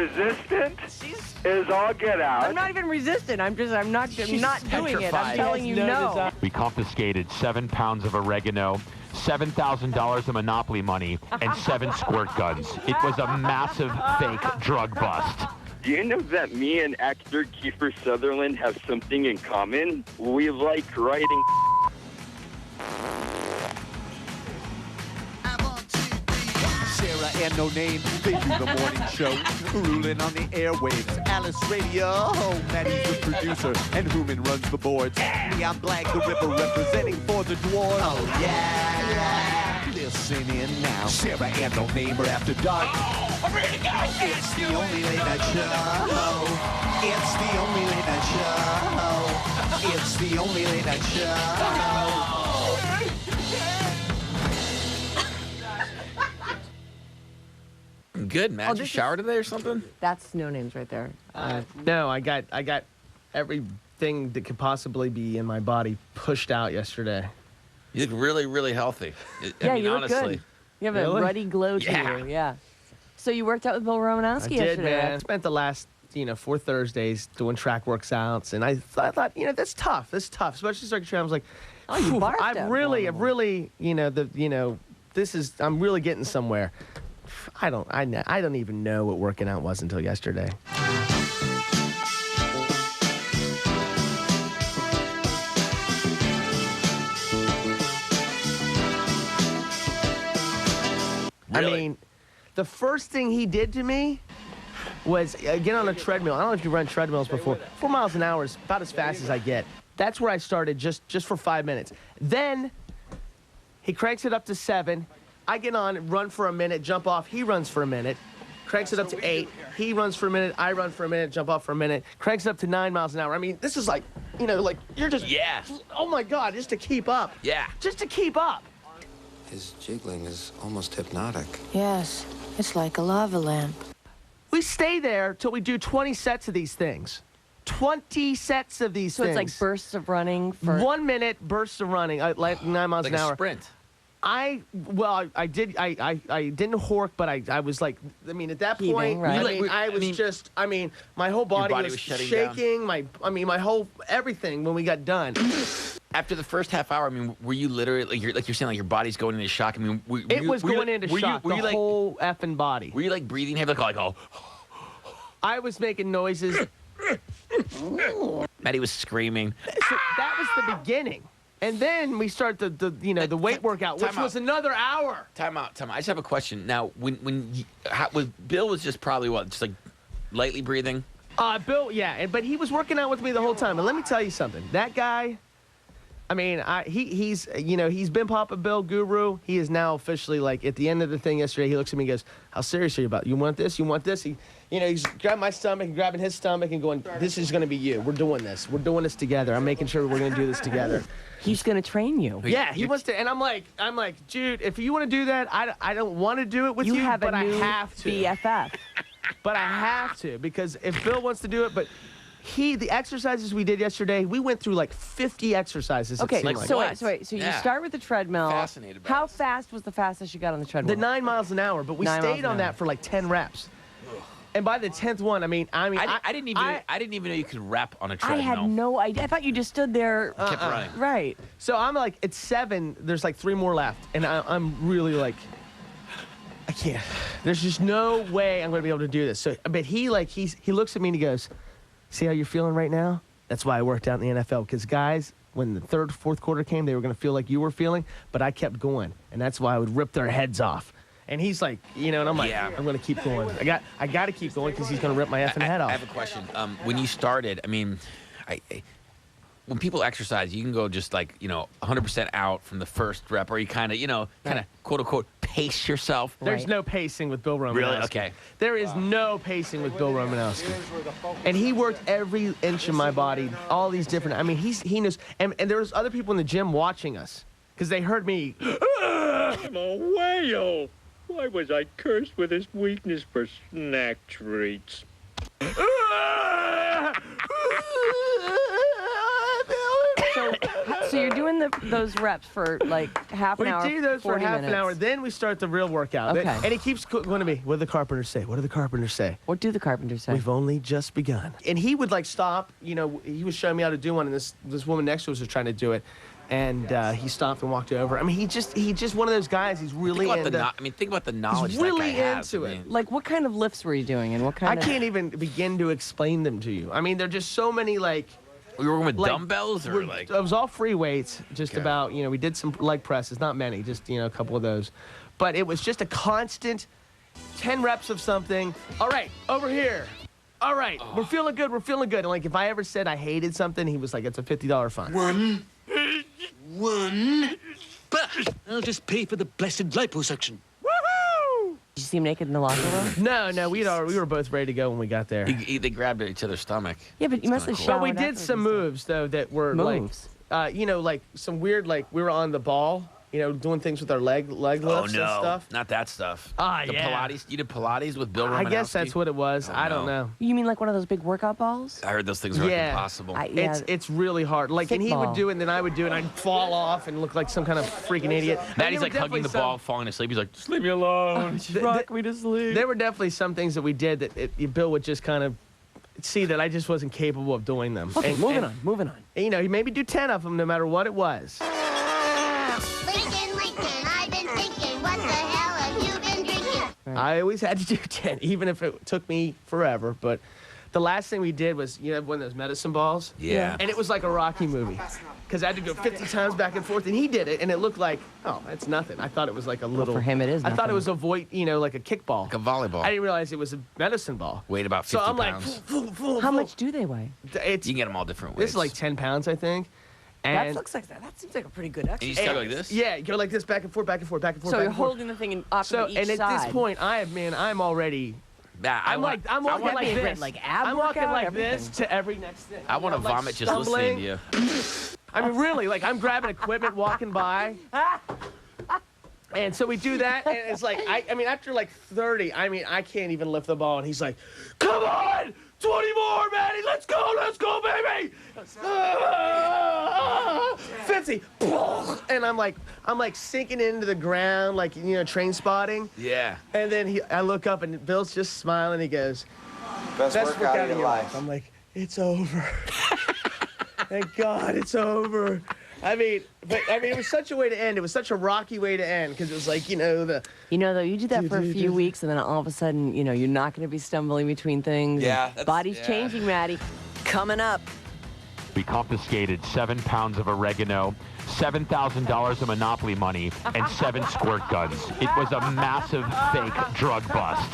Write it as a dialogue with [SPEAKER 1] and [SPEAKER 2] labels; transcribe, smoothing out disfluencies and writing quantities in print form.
[SPEAKER 1] resistant is all get out.
[SPEAKER 2] I'm not even resistant. I'm not doing it. I'm telling you no.
[SPEAKER 3] We confiscated 7 pounds of oregano, $7,000 of Monopoly money, and 7 squirt guns. It was a massive fake drug bust.
[SPEAKER 1] Do you know that me and actor Kiefer Sutherland have something in common? We like writing.
[SPEAKER 4] Sarah and No Name, they do the morning show, ruling on the airwaves. Alice Radio, Maddie's the producer, and Hooman runs the boards. Me, I'm Black the Ripper, representing for the dwarves. Oh yeah, listen in now. Sarah and No Name are after dark. Oh, I'm ready to go. It's the only late night show. It's the only late night show. It's the only late night show.
[SPEAKER 5] Good, Matt. You showered today or something?
[SPEAKER 2] That's No Names right there.
[SPEAKER 6] No, I got everything that could possibly be in my body pushed out yesterday.
[SPEAKER 5] You look really, really healthy.
[SPEAKER 2] Yeah,
[SPEAKER 5] I mean,
[SPEAKER 2] you look
[SPEAKER 5] honestly.
[SPEAKER 2] good. You have a ruddy glow to you. Yeah. So you worked out with Bill Romanowski yesterday.
[SPEAKER 6] I did, man. I spent the last 4 Thursdays doing track workouts, and I thought, that's tough. That's tough, especially circuit track. I was like,
[SPEAKER 2] oh, you barfed
[SPEAKER 6] I'm really, I'm really getting somewhere. I don't even know what working out was until yesterday.
[SPEAKER 5] Really?
[SPEAKER 6] I mean, the first thing he did to me was get on a treadmill. I don't know if you run treadmills before. 4 miles an hour is about as fast as I get. That's where I started, just for 5 minutes. Then he cranks it up to 7. I get on, run for a minute, jump off. He runs for a minute. Cranks it up to 8. He runs for a minute. I run for a minute, jump off for a minute. Cranks it up to 9 miles an hour. I mean, this is like, you're just, oh my God, just to keep up.
[SPEAKER 5] Yeah.
[SPEAKER 6] Just to keep up.
[SPEAKER 7] His jiggling is almost hypnotic.
[SPEAKER 8] Yes, it's like a lava lamp.
[SPEAKER 6] We stay there till we do 20 sets of these things. 20 sets of these things.
[SPEAKER 2] So it's like bursts of running for
[SPEAKER 6] 1 minute bursts of running, like 9 miles an hour.
[SPEAKER 5] Like a sprint.
[SPEAKER 6] I didn't hork, but I was like, I mean, at that
[SPEAKER 2] Heaving,
[SPEAKER 6] point,
[SPEAKER 2] right?
[SPEAKER 6] My whole body
[SPEAKER 5] was
[SPEAKER 6] was
[SPEAKER 5] shutting
[SPEAKER 6] shaking. My whole everything when we got done.
[SPEAKER 5] After the first half hour, I mean, were you literally like you're saying, like your body's going into shock? I mean,
[SPEAKER 6] It was going into shock. The whole effing body.
[SPEAKER 5] Were you like breathing heavy, like oh?
[SPEAKER 6] I was making noises.
[SPEAKER 5] Maddie was screaming.
[SPEAKER 6] So that was the beginning. And then we start the weight workout, which was another hour.
[SPEAKER 5] Time out. I just have a question. Now, when Bill was just probably just like lightly breathing.
[SPEAKER 6] Bill, yeah, but he was working out with me the whole time. And let me tell you something. That guy, I mean, he's been Papa Bill Guru. He is now officially, like, at the end of the thing yesterday, he looks at me and goes, how serious are you about it? You want this? You want this? He's grabbing my stomach and grabbing his stomach and going, this is going to be you. We're doing this. We're doing this together. I'm making sure we're going to do this together.
[SPEAKER 2] He's going to train you.
[SPEAKER 6] Yeah, he wants to. And I'm like, dude, if you want to do that, I don't want to do it with you, but I have to.
[SPEAKER 2] BFF.
[SPEAKER 6] But I have to, because if Bill wants to do it, but the exercises we did yesterday, we went through like 50 exercises.
[SPEAKER 2] Okay, so wait. So you
[SPEAKER 5] Yeah.
[SPEAKER 2] start with the treadmill.
[SPEAKER 5] Fascinated about
[SPEAKER 2] How
[SPEAKER 5] this.
[SPEAKER 2] fast was the fastest you got on the treadmill?
[SPEAKER 6] The 9 miles an hour, but we
[SPEAKER 2] 9 miles
[SPEAKER 6] stayed
[SPEAKER 2] an
[SPEAKER 6] on
[SPEAKER 2] hour.
[SPEAKER 6] that for like 10 reps. And by the 10th one, I
[SPEAKER 5] didn't even know you could rap on a treadmill.
[SPEAKER 2] I had no idea. I thought you just stood there.
[SPEAKER 5] Kept running.
[SPEAKER 2] Right.
[SPEAKER 6] So I'm like, at 7, there's like 3 more left. And I'm really like, I can't. There's just no way I'm going to be able to do this. So, but he looks at me and he goes, see how you're feeling right now? That's why I worked out in the NFL. Because guys, when the 3rd, 4th quarter came, they were going to feel like you were feeling. But I kept going. And that's why I would rip their heads off. And he's like, and I'm like,
[SPEAKER 5] Yeah.
[SPEAKER 6] I'm going to keep going. I got to keep going because he's going to rip my effing head off.
[SPEAKER 5] I have a question. When you started, I mean, when people exercise, you can go just like 100% out from the first rep, or you kind of quote unquote pace yourself.
[SPEAKER 6] There's no pacing with Bill Romanowski.
[SPEAKER 5] Really? Okay.
[SPEAKER 6] There is no pacing with Bill Romanowski. And he worked every inch of my body, all these different. I mean, he knows. And there was other people in the gym watching us because they heard me.
[SPEAKER 1] I'm a whale. Why was I cursed with this weakness for snack treats?
[SPEAKER 2] So you're doing those reps for like half an hour.
[SPEAKER 6] We do those for
[SPEAKER 2] 40
[SPEAKER 6] half an
[SPEAKER 2] minutes.
[SPEAKER 6] hour. Then we start the real workout.
[SPEAKER 2] Okay.
[SPEAKER 6] And he keeps going to me. What do the carpenters say? What do the carpenters say?
[SPEAKER 2] What do the carpenters say?
[SPEAKER 6] We've only just begun. And he would like stop. You know, he was showing me how to do one, and this woman next to us was trying to do it. And he stopped and walked over. I mean, he just one of those guys. He's really
[SPEAKER 5] Think about
[SPEAKER 6] into.
[SPEAKER 5] think about the knowledge
[SPEAKER 6] He's really
[SPEAKER 5] that guy has.
[SPEAKER 6] into
[SPEAKER 5] I
[SPEAKER 6] it.
[SPEAKER 5] mean,
[SPEAKER 2] Like, what kind of lifts were you doing, and what kind
[SPEAKER 6] I
[SPEAKER 2] of?
[SPEAKER 6] can't even begin to explain them to you. I mean, they're just so many like.
[SPEAKER 5] we were working with
[SPEAKER 6] like,
[SPEAKER 5] dumbbells or like.
[SPEAKER 6] It was all free weights, just
[SPEAKER 5] Okay.
[SPEAKER 6] about. You know, we did some leg presses, not many, just a couple of those, but it was just a constant 10 reps of something. All right, over here. All right, we're feeling good. We're feeling good. And like, if I ever said I hated something, he was like, "It's a $50 fine."
[SPEAKER 9] One. But I'll just pay for the blessed liposuction.
[SPEAKER 6] Woohoo!
[SPEAKER 2] Did you see him naked in the locker room?
[SPEAKER 6] No, we were both ready to go when we got there.
[SPEAKER 5] They grabbed each other's stomach.
[SPEAKER 2] Yeah, but you must have
[SPEAKER 5] cool.
[SPEAKER 2] showered.
[SPEAKER 6] But we did
[SPEAKER 2] afterwards
[SPEAKER 6] some
[SPEAKER 2] and stuff.
[SPEAKER 6] moves though that were
[SPEAKER 2] Moves?
[SPEAKER 6] like, like some weird like we were on the ball, doing things with our leg lifts
[SPEAKER 5] Oh
[SPEAKER 6] and
[SPEAKER 5] no,
[SPEAKER 6] stuff.
[SPEAKER 5] not that stuff.
[SPEAKER 6] Ah,
[SPEAKER 5] the
[SPEAKER 6] yeah.
[SPEAKER 5] Pilates. You did Pilates with Bill Romanowski?
[SPEAKER 6] I guess that's what it was.
[SPEAKER 5] Oh,
[SPEAKER 6] I don't
[SPEAKER 5] no.
[SPEAKER 6] know.
[SPEAKER 2] You mean like one of those big workout balls?
[SPEAKER 5] I heard those things are like
[SPEAKER 6] Yeah.
[SPEAKER 5] impossible.
[SPEAKER 2] Yeah.
[SPEAKER 6] It's really hard. Like, and he
[SPEAKER 2] Kickball.
[SPEAKER 6] would do it, and then I would do it, and I'd fall off and look like some kind of freaking idiot. And
[SPEAKER 5] Maddie's
[SPEAKER 6] there
[SPEAKER 5] like
[SPEAKER 6] were
[SPEAKER 5] hugging the
[SPEAKER 6] definitely
[SPEAKER 5] ball, falling asleep. He's like, just leave me alone.
[SPEAKER 2] Rock me to sleep.
[SPEAKER 6] There were definitely some things that we did that Bill would just kind of see that I just wasn't capable of doing them.
[SPEAKER 2] Okay,
[SPEAKER 6] And-
[SPEAKER 2] moving
[SPEAKER 6] and,
[SPEAKER 2] on.
[SPEAKER 6] He maybe do 10 of them no matter what it was.
[SPEAKER 10] Lincoln, I've been thinking, what the hell have you been drinking?
[SPEAKER 6] I always had to do 10, even if it took me forever. But the last thing we did was, one of those medicine balls.
[SPEAKER 5] Yeah.
[SPEAKER 6] And it was like a Rocky movie. Because I had to go 50 times back and forth, and he did it, and it looked like, oh, that's nothing. I thought it was like a little.
[SPEAKER 2] for him it is
[SPEAKER 6] I thought
[SPEAKER 2] nothing.
[SPEAKER 6] it was a like a kickball.
[SPEAKER 5] Like a volleyball.
[SPEAKER 6] I didn't realize it was a medicine ball.
[SPEAKER 5] Weighed about 50
[SPEAKER 6] So I'm
[SPEAKER 5] pounds.
[SPEAKER 6] like,
[SPEAKER 2] How much do they weigh?
[SPEAKER 6] It's,
[SPEAKER 5] You can get them all different
[SPEAKER 6] this
[SPEAKER 5] ways.
[SPEAKER 6] is like 10 pounds, I think.
[SPEAKER 2] That
[SPEAKER 6] And
[SPEAKER 2] looks like that. That seems like a pretty good
[SPEAKER 5] And you
[SPEAKER 2] exercise.
[SPEAKER 5] just go like this?
[SPEAKER 6] yeah, you go like this, back and forth, back and forth, back and forth.
[SPEAKER 2] So
[SPEAKER 6] back
[SPEAKER 2] you're
[SPEAKER 6] and forth.
[SPEAKER 2] holding the thing off
[SPEAKER 6] So,
[SPEAKER 2] of each
[SPEAKER 6] and at
[SPEAKER 2] side.
[SPEAKER 6] this point, I'm already.
[SPEAKER 5] Nah,
[SPEAKER 6] I'm walking
[SPEAKER 2] want
[SPEAKER 6] like
[SPEAKER 2] me to
[SPEAKER 6] this.
[SPEAKER 2] like ab
[SPEAKER 6] I'm walking
[SPEAKER 2] workout,
[SPEAKER 6] like
[SPEAKER 2] everything.
[SPEAKER 6] this to every next thing.
[SPEAKER 5] I want to
[SPEAKER 6] I'm, like,
[SPEAKER 5] vomit just listening to you.
[SPEAKER 6] I mean, really, like I'm grabbing equipment, walking by. And so we do that, and it's like, I mean, after like 30, I can't even lift the ball. And he's like, come on, 20 more, Maddie, let's go, baby. 50, and I'm like sinking into the ground, like, train spotting.
[SPEAKER 5] Yeah.
[SPEAKER 6] And then I look up, and Bill's just smiling. He goes,
[SPEAKER 7] Best workout of your life.
[SPEAKER 6] I'm like, it's over. Thank God it's over. It was such a way to end. It was such a rocky way to end because it was like, the.
[SPEAKER 2] You know, though, you do that for a few weeks, and then all of a sudden, you're not going to be stumbling between things.
[SPEAKER 5] Yeah,
[SPEAKER 2] and
[SPEAKER 5] that's-
[SPEAKER 2] body's
[SPEAKER 5] yeah.
[SPEAKER 2] changing, Maddie. Coming up.
[SPEAKER 3] We confiscated 7 pounds of oregano, $7,000 of Monopoly money, and 7 squirt guns. It was a massive fake drug bust.